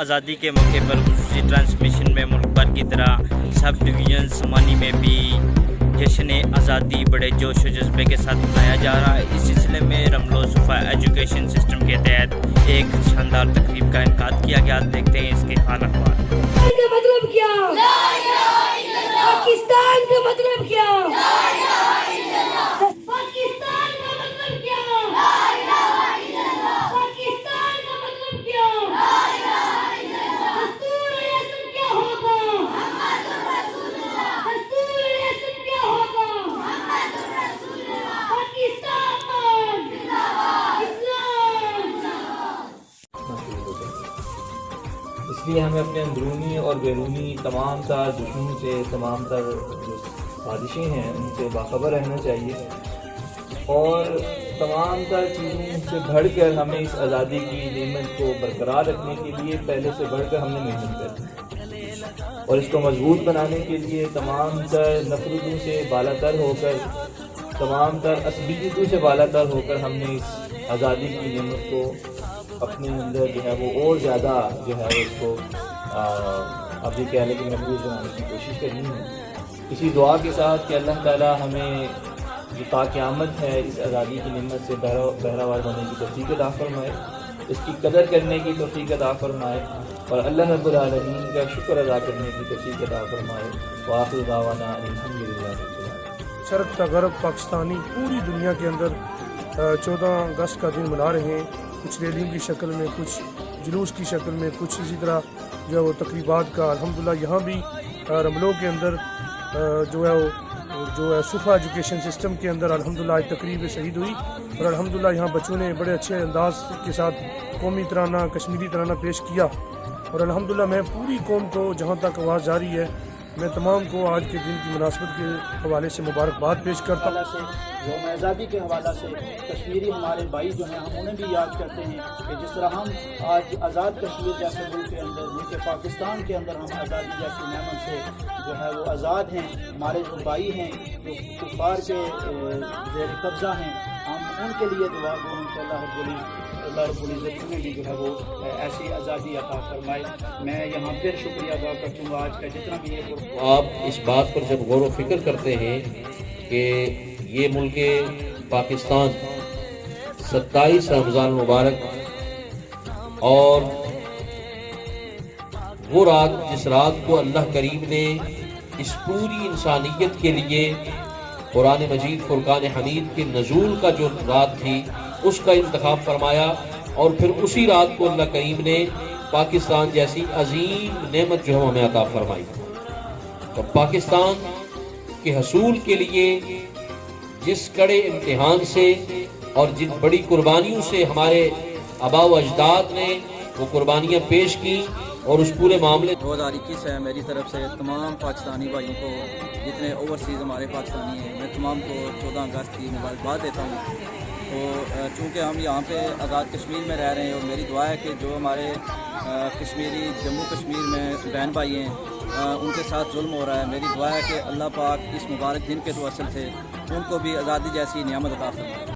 आज़ादी के मौके पर खुसूसी ट्रांसमिशन में मुल्क भर की तरह सब डिवीज़न समानी में भी जश्न आज़ादी बड़े जोश व जज्बे के साथ मनाया जा रहा है। इस सिलसिले में रमलो सुफ़ा एजुकेशन सिस्टम के तहत एक शानदार तकरीब का इनेकाद किया गया। देखते हैं इसके हाल अहवाल। का मतलब क्या? पाकिस्तान का मतलब क्या? पाकिस्तान का मतलब क्या? पाकिस्तान का मतलब क्या? दस्तूर रियासत क्या होगा? दस्तूर रियासत क्या होगा? पाकिस्तान इस्लाम। इसलिए हमें अपने अंदरूनी और बैरूनी तमाम तर दुश्मनों से, तमाम तर जो साजिशें हैं उनसे बाखबर रहना चाहिए और तमाम तर चीज़ों से बढ़कर हमें इस आज़ादी की नेमत को बरकरार रखने के लिए पहले से बढ़कर हमने मेहनत करनी है और इसको मजबूत बनाने के लिए तमाम तर नफरतों से बालातर होकर, तमाम तर असलियतों से बालातर होकर हमने इस आज़ादी की नेमत को अपने अंदर जो है वो और ज़्यादा जो है उसको अब ये कह लें कि महफूज बनाने की कोशिश करनी है। इसी दुआ के साथ कि अल्लाह ताला हमें जो क़यामत है इस आज़ादी की नेमत से बहरावर होने की तौफ़ीक़ अता फरमाए, इसकी कदर करने की तौफ़ीक़ अता फरमाए और अल्लाह रब्बुल आलमीन का शुक्र अदा करने की तौफ़ीक़ अता फरमाए। व आखिर दावाना अल्हम्दुलिल्लाह रब्बिल आलमीन। शर्क़ ता ग़र्ब पाकिस्तानी पूरी दुनिया के अंदर 14 अगस्त का दिन मना रहे हैं, कुछ रैलियों की शक्ल में, कुछ जुलूस की शक्ल में, कुछ इसी तरह जो है वो तकरीबात का। अल्हम्दुलिल्लाह यहाँ भी रमलो के अंदर जो है सुफ़ा एजुकेशन सिस्टम के अंदर अल्हम्दुलिल्लाह एक तकरीब शहीद हुई और अल्हम्दुलिल्लाह यहाँ बच्चों ने बड़े अच्छे अंदाज के साथ कौमी तराना, कश्मीरी तराना पेश किया और अल्हम्दुलिल्लाह मैं पूरी कौम को जहाँ तक आवाज़ जारी है, मैं तमाम को आज के दिन की मुनासबत के हवाले से मुबारकबाद पेश करता हूँ। से यौम आज़ादी के हवाला से कश्मीरी हमारे भाई जो हैं हम उन्हें भी याद करते हैं कि जिस तरह हम आज आज़ाद कश्मीर जैसे मुल्क के अंदर, मुल्क पाकिस्तान के अंदर हम आज़ादी जैसी नेमत से जो है वो आज़ाद हैं, हमारे जो भाई हैं जो कुफार के ज़ेर कब्ज़ा हैं, हम उनके लिए दुआ गो हैं कि अल्लाह रब्बुल इज़्ज़त उन्हें भी जो है वो ऐसी आज़ादी अता फरमाए। मैं यहाँ फिर शुक्रिया अदा करता हूँ आज का जितना भी ये। आप इस बात पर जब गौर व फिक्र करते हैं कि ये मुल्क पाकिस्तान 27 रमज़ान मुबारक और वो रात जिस रात को अल्लाह करीम ने इस पूरी इंसानियत के लिए कुरान मजीद फुरकान हमीद के नज़ूल का जो रात थी उसका इंतखाब फरमाया और फिर उसी रात को अल्लाह करीम ने पाकिस्तान जैसी अजीम नेमत जो हमें अता फरमाई। तो पाकिस्तान के हसूल के लिए जिस कड़े इम्तिहान से और जिन बड़ी कुर्बानियों से हमारे आबा व अजदाद ने वो कुर्बानियाँ पेश की और उस पूरे मामले 2021 है, मेरी तरफ से तमाम पाकिस्तानी भाइयों को, जितने ओवरसीज़ हमारे पाकिस्तानी हैं, मैं तमाम को 14 अगस्त की मुबारकबाद देता हूँ। तो चूँकि हम यहाँ पे आज़ाद कश्मीर में रह रहे हैं और मेरी दुआ है कि जो हमारे कश्मीरी जम्मू कश्मीर में बहन भाई हैं उनके साथ जुल्म हो रहा है, मेरी दुआ है कि अल्लाह पाक इस मुबारक दिन के तो असल से उनको भी आज़ादी जैसी नियामत अता फरमाए।